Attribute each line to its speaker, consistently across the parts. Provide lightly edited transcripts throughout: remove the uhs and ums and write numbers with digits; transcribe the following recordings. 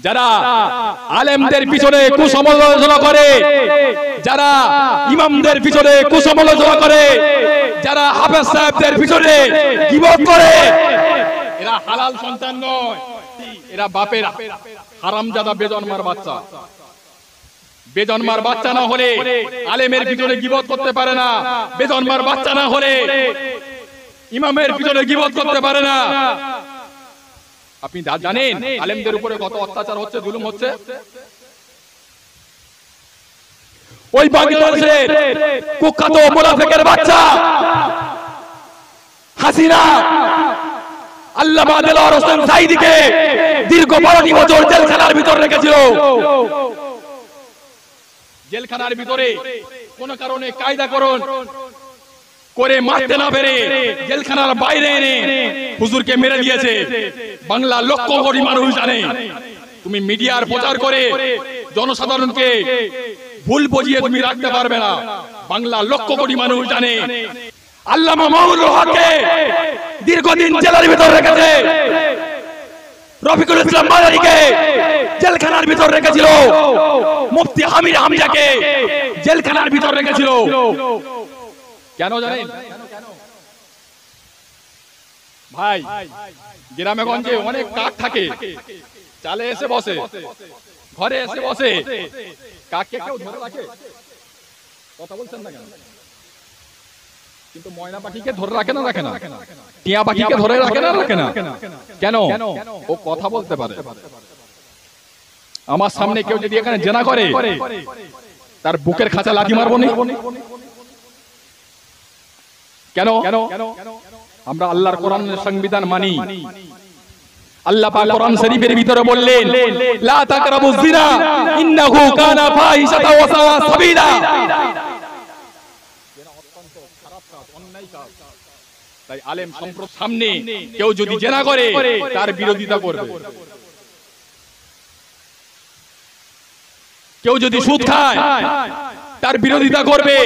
Speaker 1: যারা আলেমদের পিছনে কুসমালোচনা করে, যারা ইমামদের পিছনে কুসমালোচনা করে, যারা হাফেজ সাহেবদের পিছনে গীবত করে, এরা হালাল সন্তান নয়, এরা বাপের হারামজাদা বেজন্মার বাচ্চা। বেজন্মার বাচ্চা না হলে আলেমের পিছনে গীবত করতে পারে না, বেজন্মার বাচ্চা না হলে ইমামের পিছনে গীবত করতে পারে না। আপনি জানেন আলেমদের উপরে কত অত্যাচার হচ্ছে, জুলুম হচ্ছে? ওই বাংলাদেশের কুখ্যাত মুনাফিকের বাচ্চা হাসিনা আল্লামা দেলোয়ার হোসেন সাঈদীকে দীর্ঘ 12 বছর জেলখানার ভিতর রেখেছিল। জেলখানার ভিতরে কোন কারণে কায়দাকরণ করে মারতে না পেরে জেলখানার বাইরে এনে হুজুরকে মেরে দিয়েছে। বাংলা লক্ষ কোটি মানুষ জানে। তুমি মিডিয়ার প্রচার করে জনসাধারণকে ভুল বুঝিয়ে তুমি রাখতে পারবে না। বাংলা লক্ষ কোটি মানুষ জানে আল্লামা মামুনুল হককে দীর্ঘদিন জেলের ভিতর রেখেছে। রফিকুল ইসলাম মাদারীকে জেলখানার ভিতর রেখেছিল। মুফতি আমির হামজাকে জেলখানার ভিতর রেখেছিল। কেন জানেন ভাই? গ্রামে গঞ্জে অনেক কাক থাকে, চালে এসে বসে, ঘরে এসে বসে। কাককে কেউ ধরে রাখে? কথা বলছেন না কেন? কিন্তু ময়না পাখিকে ধরে রাখে না, রাখে না? টিয়া পাখিকে ধরে রাখে না, রাখে না? কেন? ও কথা বলতে পারে। আমার সামনে কেউ যদি এখানে জেনা করে, তার বুকের খাঁচা লাথি মারবো না? কেন? আমরা আল্লাহর কোরআনের সংবিধান মানি। আল্লাহ পাক কোরআন শরীফের ভিতরে বললেন, লা তাকরাবুজ জিনা ইন্নাহু কানা ফাহিশাতাও ওয়া সাআ সাবিলা। তাই আলেম সম্প্রদায়ের সামনে কেউ যদি জেনা করে, তার বিরোধিতা করবে। কেউ যদি সুদ খায়, তার বিরোধিতা করবে।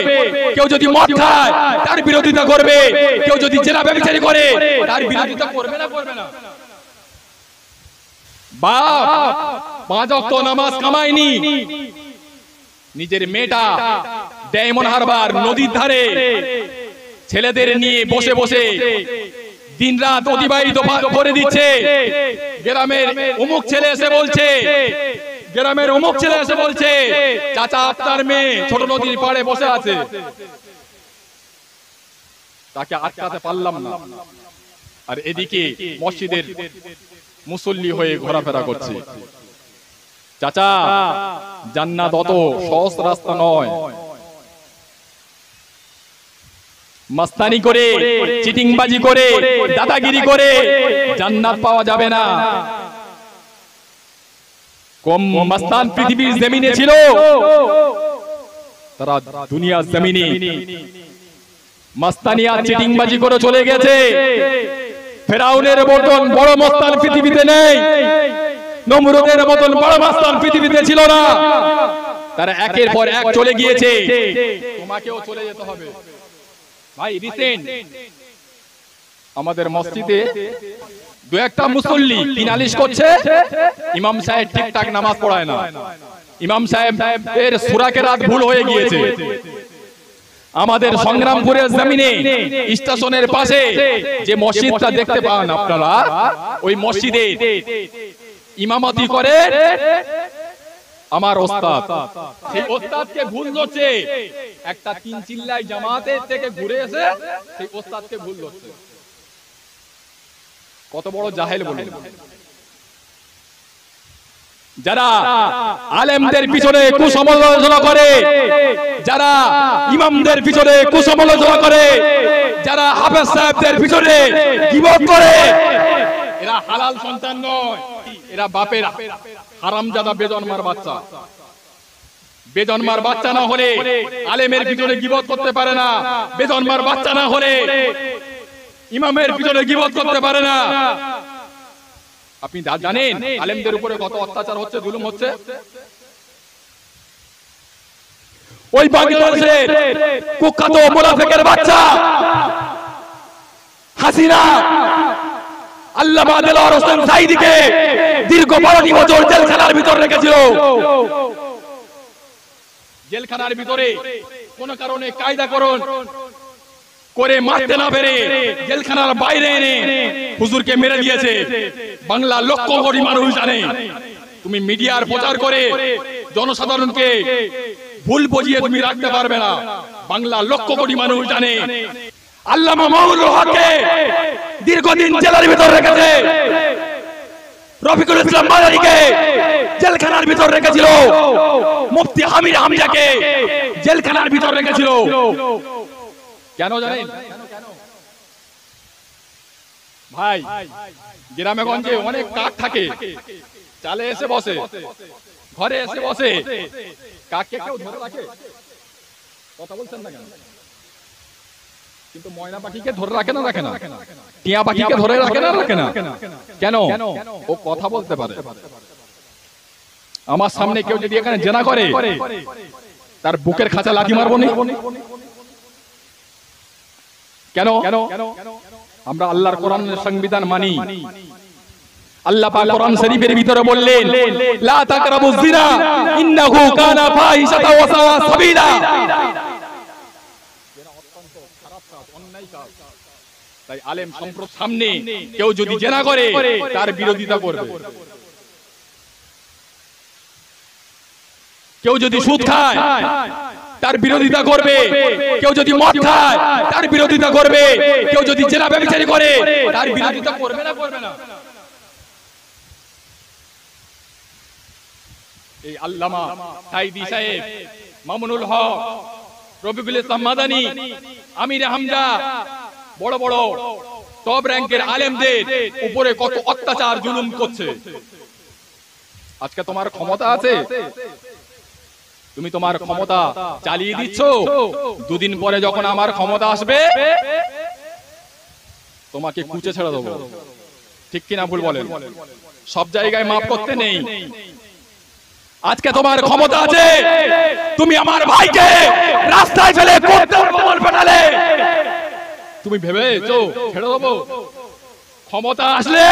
Speaker 1: কেউ যদি মদ খায়, তার বিরোধিতা করবে। কেউ যদি জেনা ব্যভিচারী করে, তার বিরোধিতা করবে না, করবে না? বাপ 5 ওয়াক্ত নামাজ কামায়নি, নিজের মেয়েটা ডায়মন্ড হারবার নদীর ধারে ছেলেদের নিয়ে বসে বসে দিনরাত অতিবাহিত করে দিচ্ছে। গ্রামের অমুক ছেলে এসে বলছে, গ্রামের অমুক ছেলে এসে বলছে, চাচা আপনার মেয়ে ছোট নদীর পাড়ে বসে আছে। তাকে আটকাতে পারলাম না। আর এদিকে মসজিদের মুসল্লি হয়ে ঘোরাফেরা করছে। চাচা, জান্নাত অত সহজ রাস্তা নয়। মাস্তানি করে, চিটিংবাজি করে, দাদাগিরি করে জান্নাত পাওয়া যাবে না। কম মাস্তান পৃথিবীর জমিনে ছিল, তারা দুনিয়ার জমিনে মাস্তানি আর চিটিংবাজি করে চলে গেছে। ফেরাউনের মতন বড় মাস্তান পৃথিবীতে নেই, নমরুদের মতন বড় মাস্তান পৃথিবীতে ছিল না। তারা একের পর এক চলে গিয়েছে, তোমাকেও চলে যেতে হবে। ভাই রিসেন্ট আমাদের মসজিদে দু একটা মুসল্লি কি নালিশ করছে, ইমাম সাহেব ঠিকঠাক নামাজ পড়ায় না, ইমাম সাহেবের সূরা কেরাত ভুল হয়ে গিয়েছে। আমাদের সংগ্রামপুরের জমিনে স্টেশনের পাশে যে মসজিদটা দেখতে পান আপনারা, ওই মসজিদে ইমামতি করে আমার ওস্তাদ। সেই ওস্তাদকে ভুল ধরছে, একটা 3 চিল্লাই জামাতের থেকে ঘুরে এসে সেই ওস্তাদকে ভুল ধরছে। কত বড় জাহেল বলুন। যারা আলেমদের পিছনে কুসমালোচনা করে, যারা ইমামদের পিছনে কুসমালোচনা করে, যারা হাফেজ সাহেবদের পিছনে গীবত করে, এরা হালাল সন্তান নয়, এরা বাপের হারামজাদা বেজন্মার বাচ্চা। বেজন্মার বাচ্চা না হলে আলেমের পিছনে গীবত করতে পারে না, বেজন্মার বাচ্চা না হলে ইমামের পিছনে গীবত করতে পারে না। আপনি জানেন আলেমদের উপরে কত অত্যাচার হচ্ছে, জুলুম হচ্ছে? ওই বাংলাদেশের কুখ্যাত মুনাফিকের বাচ্চা হাসিনা আল্লামা দেলোয়ার হোসেন সাঈদীকে দীর্ঘ 12 বছর জেলখানার রেখেছিল। জেলখানার ভিতরে কোন কারণে কায়দাকরণ করে মারতে না পেরে জেলখানার বাইরে এনে হুজুরকে মেরে দিয়েছে। বাংলা লক্ষ কোটি মানুষ জানে। তুমি মিডিয়ার প্রচার করে জনসাধারণকে ভুল বুঝিয়ে তুমি রাখতে পারবে না। বাংলা লক্ষ কোটি মানুষ জানে আল্লামা মামুনুল হককে দীর্ঘদিন জেলার ভিতর রেখেছে। রফিকুল ইসলাম মাদানীকে জেলখানার ভিতর রেখেছিল। মুফতি হামিদ হামজাকে জেলখানার ভিতর রেখেছিল। কেন জানেন ভাই? গ্রামে গঞ্জে অনেক কাক থাকে, চালে এসে বসে, ঘরে এসে বসে। কাককে কেউ ধরে রাখে? কথা বলছেন না কেন? কিন্তু ময়না পাখিকে ধরে রাখে না, রাখে না? টিয়া পাখিকে ধরে রাখে না, রাখে না? কেন? ও কথা বলতে পারে। আমার সামনে কেউ যদি এখানে জেনা করে, তার বুকের খাঁচা লাথি মারবো না? কেন? আমরা আল্লাহর কোরআনের সংবিধান মানি। আল্লাহ পাক কোরআন শরীফের ভিতরে বললেন, লা তাকরাবুজ জিনা ইন্নাহু কানা ফাহিশাতাও ওয়া সাআ সাবিলা। তাই আলেম সম্প্রদায়ের সামনে কেউ যদি জেনা করে, তার বিরোধিতা করবে। কেউ যদি সুদ খায়, তার বিরোধিতা করবে। কেউ যদি মদ খায়, তার বিরোধিতা করবে। কেউ যদি জেনা ব্যভিচারী করে, তার বিরোধিতা করবে না, করবে না? এই আল্লামা সাইদি সাহেব, মামুনুল হক, রফিকুল ইসলাম মাদানী, আমির হামজা, বড় বড় টপ র‍্যাঙ্কের আলেমদের উপরে কত অত্যাচার জুলুম করছে। আজকে তোমার ক্ষমতা আছে, তুমি তোমার ক্ষমতা চালিয়ে দিচ্ছ। দুদিন পরে যখন আমার ক্ষমতা আসবে, তোমাকে কুচে ছেড়ে দেবো। ঠিক কিনা ভুল বলেন? সব জায়গায় মাফ করতে নেই। আজকে তোমার ক্ষমতা আছে, তুমি আমার ভাইকে রাস্তায় ফেলে কুত্তার কবর পেটালে, তুমি ভেবেছো ছেড়ে দেবো? ক্ষমতা আসলে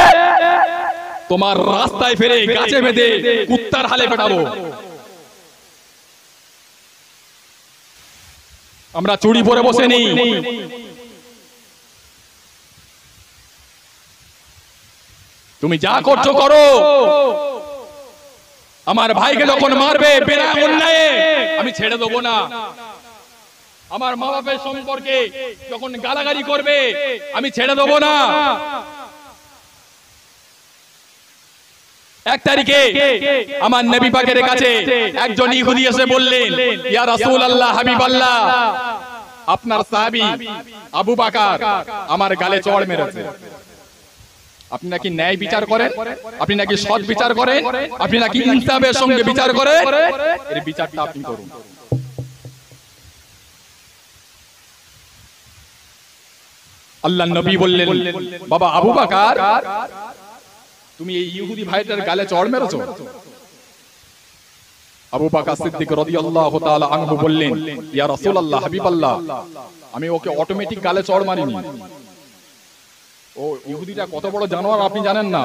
Speaker 1: তোমার রাস্তায় ফেলে গাছে বেঁধে কুত্তার হালে পেটাবো। আমরা চুড়ি পরে বসে নেই। তুমি যা করছো করো। আমার ভাইকে যখন মারবে বিনা অন্যায়ে, আমি ছেড়ে দেবো না। আমার মা বাপের সম্পর্কে যখন গালাগালি করবে, আমি ছেড়ে দেবো না। 1 তারিখে আমার নবী পাকের কাছে একজন ইহুদি এসে বললেন, ইয়া রাসূলুল্লাহ, হাবিবাল্লাহ, আপনার সাহাবী আবু বকর আমার গালে চড় মেরেছে। আপনি নাকি ন্যায় বিচার করেন, আপনি নাকি সৎ বিচার করেন, আপনি নাকি ইনসাফের সঙ্গে বিচার করেন, এর বিচারটা আপনি করুন। আল্লাহর নবী বললেন, বাবা আবু বকর, তুমি এই ইহুদি ভাইটার গালে চড় মেরেছো? আবু বকর সিদ্দিক রাদিয়াল্লাহু তাআলা আনহু বললেন, ইয়া রাসূলুল্লাহ, হাবিবাল্লাহ, আমি ওকে অটোমেটিক গালে চড় মারিনি। ও ইহুদিটা কত বড় জানোয়ার আপনি জানেন না।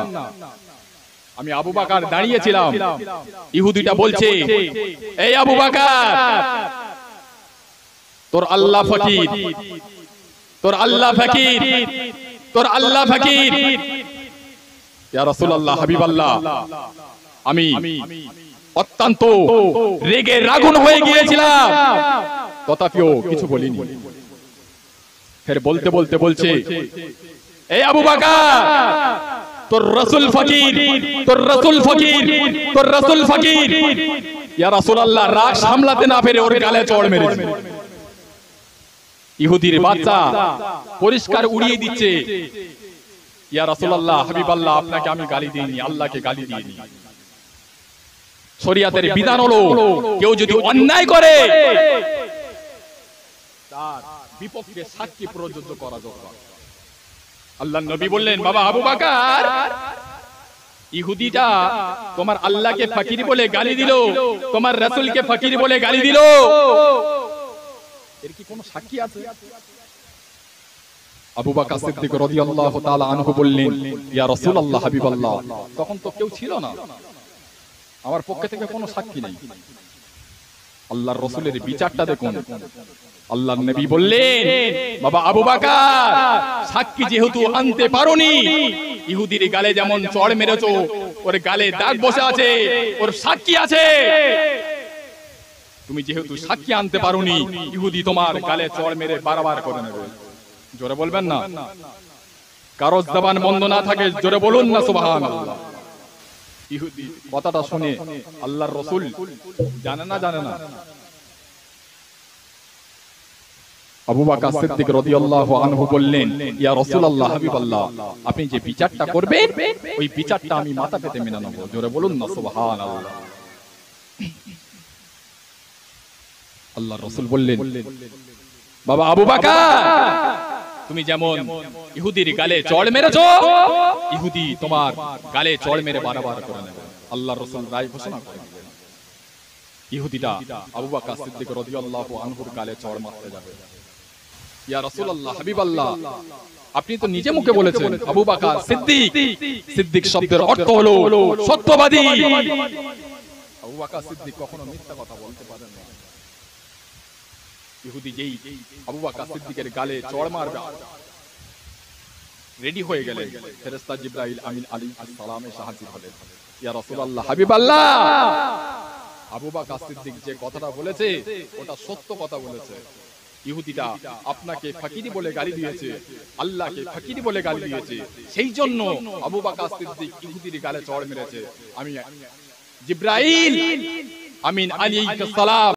Speaker 1: আমি আবু বকর দাঁড়িয়েছিলাম, ইহুদিটা বলছে, এই আবু বকর, তোর আল্লাহ ফকির, তোর আল্লাহ ফকির, তোর আল্লাহ ফকির। ইয়া রাসূলুল্লাহ, হাবিবাল্লাহ, আমি অত্যন্ত রেগে রাগুন হয়ে গিয়েছিলাম, তথাপিও কিছু বলিনি। ফের বলতে বলতে বলছে, এই আবু বকর, তোর রাসূল ফকির, তোর রাসূল ফকির, তোর রাসূল ফকির। ইয়া রাসূলুল্লাহ রাগ সামলাতে না পেরে ওর গালে চড় মেরেছে। ইহুদির বাচ্চা পরিষ্কার উড়িয়ে দিচ্ছে, ইয়া রাসূলুল্লাহ, হাবিবাল্লাহ, আপনাকে আমি গালি দিইনি, আল্লাহকে গালি দিইনি। শরিয়াতের বিধান হলো, কেউ যদি অন্যায় করে, তার বিপক্ষে সাক্ষী প্রযোজ্য করা দরকার। আল্লাহর নবী বললেন, বাবা আবু বকর, ইহুদিটা তোমার আল্লাহকে ফকির বলে গালি দিল, তোমার রাসূলকে ফকির বলে গালি দিল, এর কি কোনো সাক্ষী আছে? আবু বকর সিদ্দিক রাদিয়াল্লাহু তাআলা আনহু বললেন, ইয়া রাসূলুল্লাহ, হাবিবাল্লাহ, তখন তো কেউ ছিল না। আমার পক্ষে থেকে কোনো সাক্ষী নেই। আল্লাহর রাসূলের বিচারটা দেখুন। আল্লাহর নবী বললেন, বাবা আবু বকর, সাক্ষী যেহেতু আনতে পারোনি, ইহুদির গালে যেমন চড় মেরেছো, ওর গালে দাগ বসে আছে, ওর সাক্ষী আছে। তুমি যেহেতু সাক্ষী আনতে পারোনি, ইহুদি তোমার গালে চড় মেরে বারবার করে নেবে। জোরে বলবেন না? কারো জবান বন্ধ না থাকে জোরে বলুন না সুবহানাল্লাহ। ইহুদি কথাটা শুনে আল্লাহর রাসূল জানে না আবু বকর সিদ্দিক রাদিয়াল্লাহু আনহু বললেন, ইয়া রাসূলুল্লাহ, হাবিবাল্লাহ, আপনি যে বিচারটা করবেন ওই বিচারটা আমি মাথা পেতে মেনে নেব। জোরে বলুন না সুবহানাল্লাহ। আল্লাহর রাসূল বললেন, বাবা আবু বকর, তুমি যেমন ইহুদির গালে চড় মেরেছো, ইহুদি তোমার গালে চড় মেরে বারবার করে নেবে। আল্লাহর রাসূল রায় ঘোষণা করে দিলেন, ইহুদিটা আবু বকর সিদ্দিক রাদিয়াল্লাহু আনহুর গালে চড় মারতে যাবে। ইয়া রাসূলুল্লাহ, হাবিবাল্লাহ, আপনি তো নিজে মুখে বলেছেন আবু বকর সিদ্দিক। সিদ্দিক শব্দের অর্থ হলো সত্যবাদী। আবু বকর সিদ্দিক কখনো মিথ্যা কথা বলতে পারেন না। ইহুদি যেই আবু বকর সিদ্দিকের গালে চড় মারবে রেডি হয়ে গেলেন, ফেরেশতা জিবরাইল আমিন আলাইহিস সালাম এসে হাজির হলেন। ইয়া রাসূলুল্লাহ, হাবিবাল্লাহ, আবু বকর সিদ্দিক যে কথাটা বলেছে ওটা সত্য কথা বলেছে। ইহুদিটা আপনাকে ফাকিরি বলে গালি দিয়েছে, আল্লাহকে ফাকিরি বলে গালি দিয়েছে, সেই জন্য আবু বকর সিদ্দিক ইহুদির গালে চড় মেরেছে। আমি জিবরাইল আমিন আলাইহিস সালাম